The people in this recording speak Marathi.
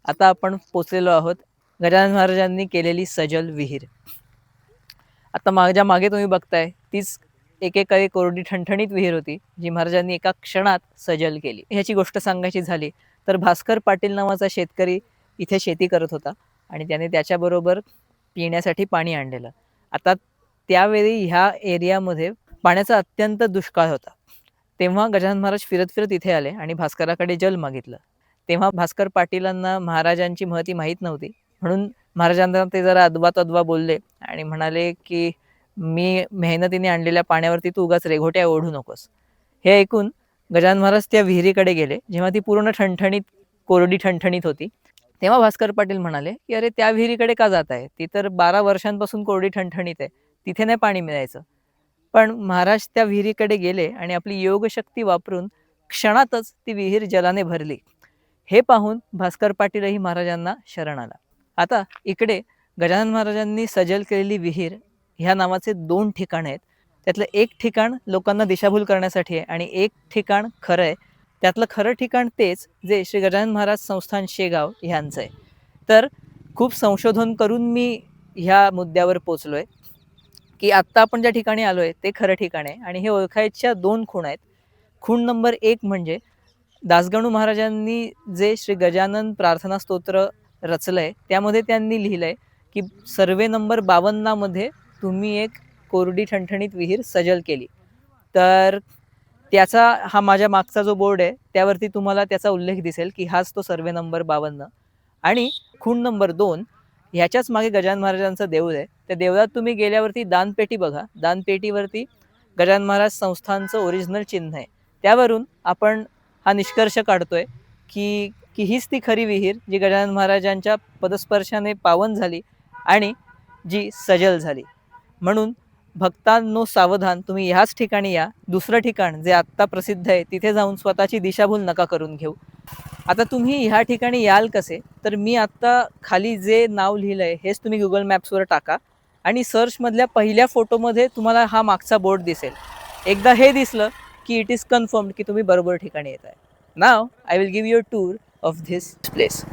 आता आपण पोचलेलो आहोत गजानन महाराजांनी केलेली सजल विहीर। आता माझ्या मागे तुम्ही बघताय तीच एकेकाळी कोरडी ठणठणीत विहीर होती, जी महाराजांनी एका क्षणात सजल केली। ह्याची गोष्ट सांगायची झाली तर भास्कर पाटील नावाचा शेतकरी इथे शेती करत होता आणि त्याने त्याच्याबरोबर पिण्यासाठी पाणी आणलेलं। आता त्यावेळी ह्या एरियामध्ये पाण्याचा अत्यंत दुष्काळ होता। तेव्हा गजानन महाराज फिरत फिरत इथे आले आणि भास्कराकडे जल मागितलं। तेव्हा भास्कर पाटीलांना महाराजांची महती माहीत नव्हती, म्हणून महाराजांना ते जरा अदवा-तदवा बोलले आणि म्हणाले, की "मी मेहनतीने आणलेल्या पाण्यावरती तू उगाच रेघोट्या ओढू नकोस." हे ऐकून गजानन महाराज त्या विहिरीकडे गेले, जेव्हा ती पूर्ण ठणठणीत, कोरडी ठणठणीत होती। तेव्हा भास्कर पाटील म्हणाले, की "अरे त्या विहिरीकडे का जात आहे? ती तर 12 वर्षांपासून कोरडी ठणठणीत आहे. तिथे नाही पाणी मिळायचं." पण महाराज त्या विहिरीकडे गेले आणि आपली योगशक्ती वापरून क्षणातच ती विहीर जलाने भरली। हे पाहून भास्कर पाटीलही महाराजांना शरण आला। आता इकडे गजानन महाराजांनी सजल केलेली विहीर ह्या नावाचे 2 ठिकाण आहेत। त्यातलं एक ठिकाण लोकांना दिशाभूल करण्यासाठी आहे आणि एक ठिकाण खरं आहे। त्यातलं खरं ठिकाण तेच जे श्री गजानन महाराज संस्थान शेगाव ह्यांचं आहे। तर खूप संशोधन करून मी ह्या मुद्द्यावर पोहोचलोय, की आत्ता आपण ज्या ठिकाणी आलोय ते खरं ठिकाण आहे आणि हे ओळखायच्या 2 खूण आहेत। खूण नंबर 1 म्हणजे दासगणू महाराजांनी जे श्री गजानन प्रार्थना स्तोत्र रचलंय, त्यामध्ये त्यांनी लिहिलंय, की सर्वे नंबर 52 मध्ये तुम्ही एक कोरडी ठणठणीत विहीर सजल केली। तर त्याचा हा माझ्या मागचा जो बोर्ड आहे, त्यावरती तुम्हाला त्याचा उल्लेख दिसेल, की हाच तो सर्वे नंबर 52। आणि खूण नंबर 2 ह्याच्याच मागे गजानन महाराजांचं देऊळ आहे। त्या देवळात तुम्ही गेल्यावरती दानपेटी बघा। दानपेटीवरती गजानन महाराज संस्थानचं ओरिजिनल चिन्ह आहे। त्यावरून आपण हा निष्कर्ष काढतोय, की हीच ती खरी विहीर जी गजानन महाराजांच्या पदस्पर्शाने पावन झाली आणि जी सजल झाली। म्हणून भक्तांनो सावधान, तुम्ही ह्याच ठिकाणी या। दुसरं ठिकाण जे आत्ता प्रसिद्ध आहे तिथे जाऊन स्वतःची दिशाभूल नका करून घेऊ। आता तुम्ही ह्या ठिकाणी याल कसे? तर मी आत्ता खाली जे नाव लिहिलंय हेच तुम्ही गुगल मॅप्सवर टाका आणि सर्चमधल्या पहिल्या फोटोमध्ये तुम्हाला हा मागचा बोर्ड दिसेल। एकदा हे दिसलं की इट इज कन्फर्म्ड की तुम्ही बरोबर ठिकाणी येताय। Now I will give you a tour of this place.